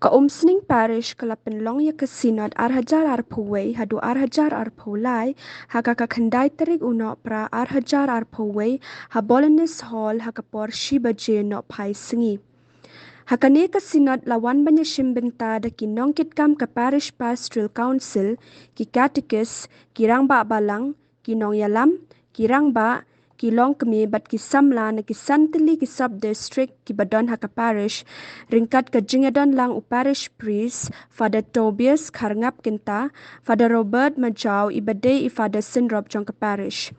Kaumsning parish kalapenlong ya kesinat arhajar arpaway hadu arhajar arpawlay haka kakhandai terik uno pra arhajar arpaway habolanis hall haka porshi baje no pai singi. Hakane kesinat lawan banyak shimbenta da kinongkit kam ke parish pastoral council ki katikis kirang ba balang kinong yalam kirang ba kilong kemi bat kisamla na kisantili ki sub district ki badon haka parish ringkat ke jingadon lang u parish priest Father Tobias Karngap Kinta Father Robert Majau ibadai Father Sinrop jong ke parish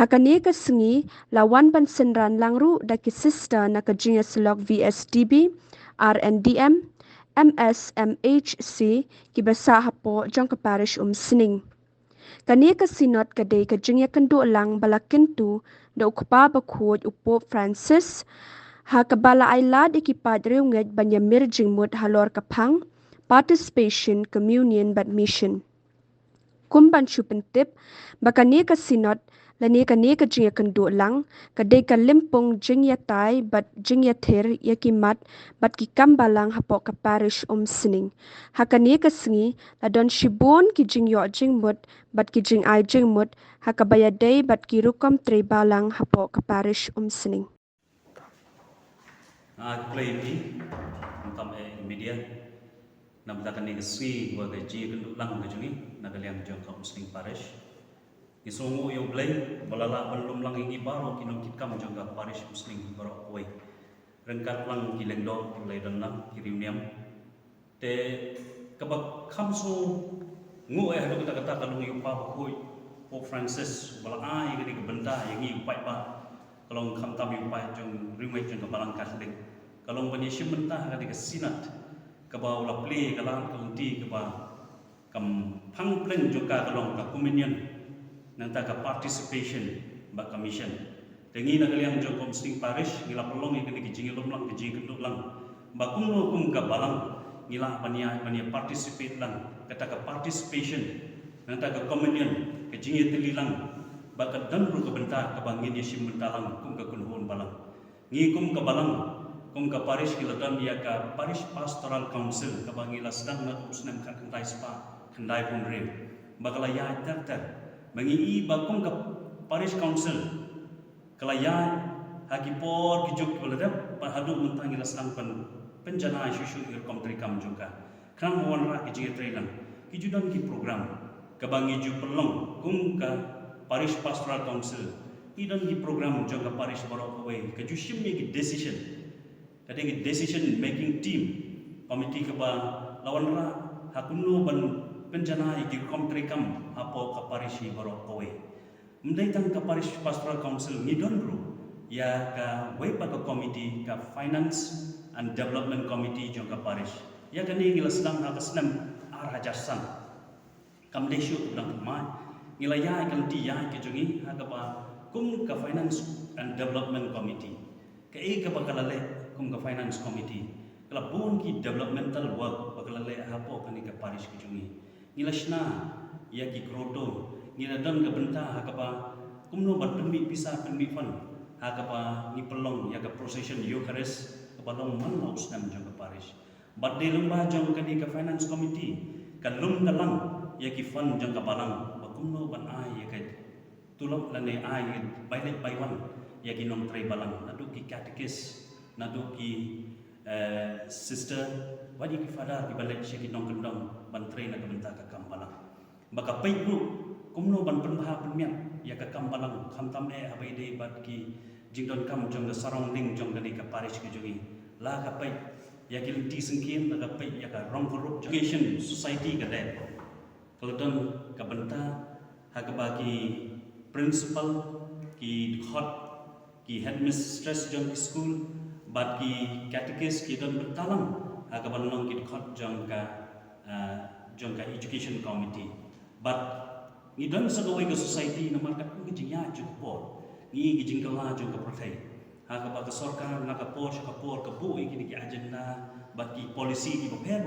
hakane ke sengi lawan ban senran langru da ki sister na ke jinga selok VSDB RNDM MSMHC ki basa hapo jong ke parish sining kani ka sinot kadai ka jingya kendu lang balakintu da ukpa bakhod upo Francis ha kabala ailad ikipat riunget banyamir jingmut halor kapang participation communion but mission kumban supentip bakani ka sinot lani kani ka jingya kendu lang kadai ka limpung jingya tai bat jingya ther yakimat bat ki kambalang hapo ka parish sining hakani ka singi ladon shibun ki jingyo jingmut bat ki jing ai jingmut hakabaya day bat ki rukom tre balang hapo ka parish sining Play untuk media namdakan ni sui gua gaji kenduk lang kejungi nagaliam jong kaum muslim parish isongo yo blay balala belum lang ingi baro kinong kitkam jong ka parish muslim baro koi rengkat lang kilendo lay dan lang kiriuniam te kabak kamso ngu hadu kita kata kalung yo pa koi Pope Francis bala ai gani benda yang i upai ba kalong kam tam yo pa jong rimai jong ka balang Katolik kalong bani shimenta gani ka sinat kabau la play kalang kalti kaba kam phang pleng joka kalong ka communion nanta ka participation ba commission tengi na kaliang jong komsting parish ngila pelong ikini kijing lang kijing kenduk lang ba kum ka balang ngila pania participate lang kata ka participation nanta ka communion kijing tili lang ba ka danru ka benta ka bangin yesim benta lang kum ka kunhon balang ngi kum ka balang kum ka parish kilatan dia ka parish pastoral council ka bangila sedang na usnam ka kandai spa kandai punre bakala ya ter mengi ba kum ka parish council kala ya hagi por kijuk keladap pa hadu mentang ila sedang penjana isu ir komtri kam juga kram wanra kijing trailan kijudan ki program ka bangi ju pelong kum ka parish pastoral council idan ki program juga parish borok away ka ju shimmi ki decision kadang decision making team komiti ke lawan ra hakuno ban penjana iki komtri kam apo ka parish borok away mendai tang ka parish pastoral council ngidon ru ya ka wepa ka komiti ka finance and development committee jong ka parish ya kani ngila sedang ha kasnam ar hajasan kam deshu ulang ma ngila ya kalti ya ke jongi ha ka ba kum ka finance and development committee ka e ka bakalale kum ka finance committee kala bon ki developmental work bakalale hapo kani ka parish ke jongi ngila shna ya ki kroto ngila dan ka benta ha ka ba kumno bat penmi pisa penmi fan ha ka ba ni pelong ya ka procession eucharist ka balong man la usnam jong ka parish bat de lumba jong kani ka finance committee kalum kalang ya ki fan jong ka balang ba kumno ban ai ya ka tulok lane ai bailet baiwan ya ki nom tre balang nadu ki katekis nadu ki sister wadi ki fada ki balik syaki nong kendong ban tre na benta ka kambalang baka pairu kumno ban penbaha penmiat ya ka kambalang khamtam e abai de bat ki jingdon kam jong da surrounding jong kani ka parish ki jongi la ka pai ya ki ti sengkin la ka pai ya ka rong korup education society ka de keladon ka benta ha ka ba ki principal ki hot ki headmistress jong ki school bat ki catechist ki don bertalang aga balong ki khot jong ka education committee but ni don sagawai ka society na markat ku ginya jukpo ni gijing kala jong ka prothai aga ba ka sarkar na ka por ka bu iki ki agenda bat ki policy ki boper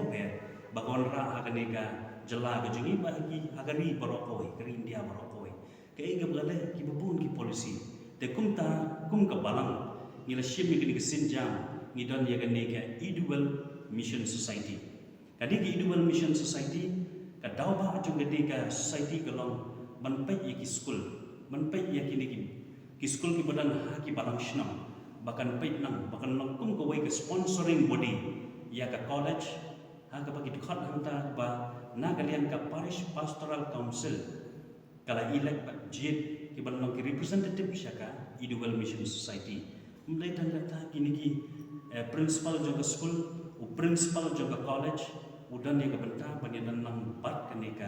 bagon ra aga ne ka jala ka jungi ba ki aga ri barokoi ka India barokoi ka e ga bale ki babun ki policy te kum ka balang ngila shimi kini kesinjang ngidon ya kene ka individual mission society Kadi ki Dual Mission Society ka daw ba jong gede ka society kalong manpai ya ki school manpai ya ki school ki badan ha ki balang shnam bahkan pai nang bahkan nangkum ko wai ka sponsoring body ya ka college ha ka bagi dikhat hanta ba na kalian ka parish pastoral council kala elect jid ki balang ki representative syaka Dual Mission Society mulai dan kata kini ki principal jong school u principal jong college udan ya ka benta banyadan nang bat kaneka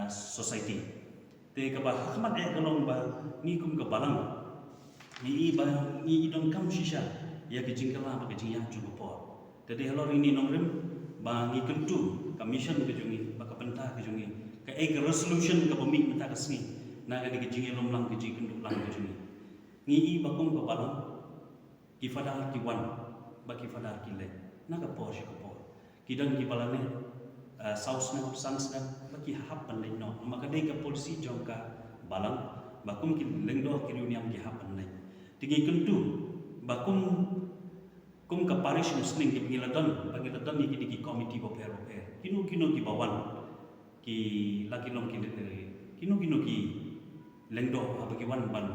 society te ka ba hakmat kalong ba ni kum ka balang ni ba ni idong kam shisha ya ke jingkala ba ke jingya ju po tadi halor ini nongrim ba ngi kentu commission ke jungi ba ka benta ke jungi ka ek resolution ka pemik menta ka sni na ga ke jingi lom lang ke jing kentu lang ke jungi ngi ba kum ka balang ki fadal ki wan ba ki fadal ki le na ka po shi ka po kidan ki balane saus na sans na baki hapan le no maka dei ka polisi jongka balang bakum ki lengdo ki uniam ki hapan le tigi kentu bakum kum ka parish muslim ki pengiladan ni ki komiti boper kinu ki bawan ki laki long ki kinu ki lengdo bagi wan ban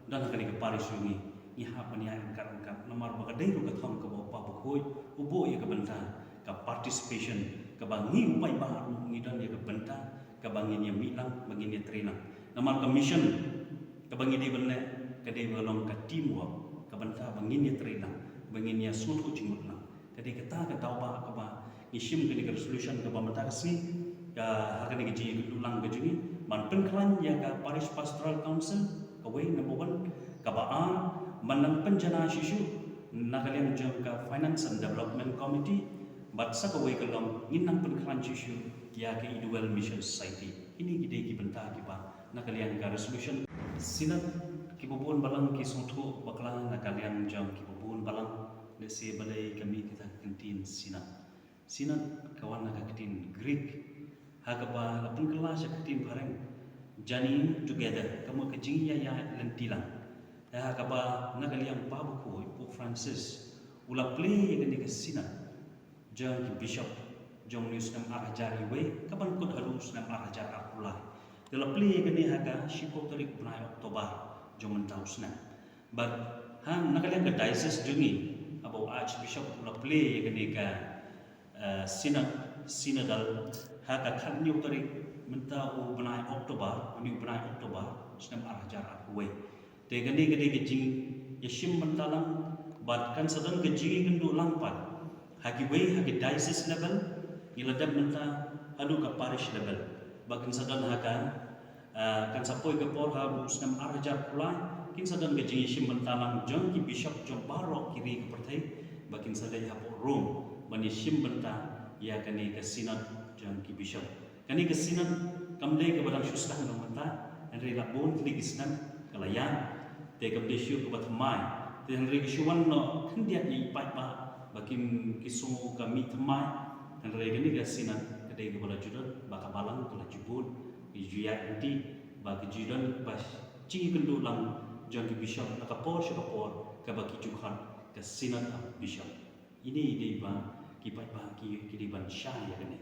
dan akan ki parish ni hapan ya angkat nomor maka dei ka thong ka ba bokoi ubo ya ka benta ka participation ka bangi upai baharu ngidan ya ka benta ka bangi nya milang bangi nya training namar commission ka bangi di benne ka de balong ka teamwork ka benta bangi nya training bangi nya sutu jingut na ka de ka tauba ka ba ishim ka resolution ka ba mata kasi ka hakani ka ji ulang ka jungi man penklan ya ka parish pastoral council ka way number 1 ka ba manang penjana shishu nakalian jam ka finance and development committee but sakaway kalong nginang penklan shishu ya ke Dual Mission Society ini gide ki benta ki ba nakalian ka resolution sinat ki bubun balang ki sungthu bakla nakalian jam ki bubun balang le se balai kami kita kantin sinat kawan nak kantin Greek hakaba lapun kelas kantin bareng jani together kamu kejing ya lentilang hakaba nakalian pa buku Pope Francis ula play ya ke sinat jang ki bishop jong news nam arajar iwe kapan kod harus nam arajar apulai dalam play gani haga shipo tarik bunai Oktober jong mentaus na but han nakalian ka diocese jungi abo archbishop la play gani ka synodal haga khan new tarik mentau bunai Oktober snam arajar apwe te gani ke jing yashim mentalang but kan sedang ke jing gendu langpat hagi diocese level iladab menta adu ka parish level bakin sadan haka kan sapoi ke por ha busnam arajar pulai kin sadan ke jingi mentalang jong ki bishop jong barok kiri ke pertai bakin sadai ha room bani shim menta ya kani ke sinod jong ki bishop kani ke sinod kamle ke badang susah ngam menta henry labon kli gisnan kalayan te ke bishu ke batmai te henry ke shuwan no khndiat ni pai ba bakin kisung kami temai dan regani gasinan kedai kepala judan baka balang kala jubun ijuya inti baki judan bas cingi kendu lang jangki bishop nakapor syakapor kabaki jukhan kasinan bishop ini dei ba kipai ba ki diban syah ya kene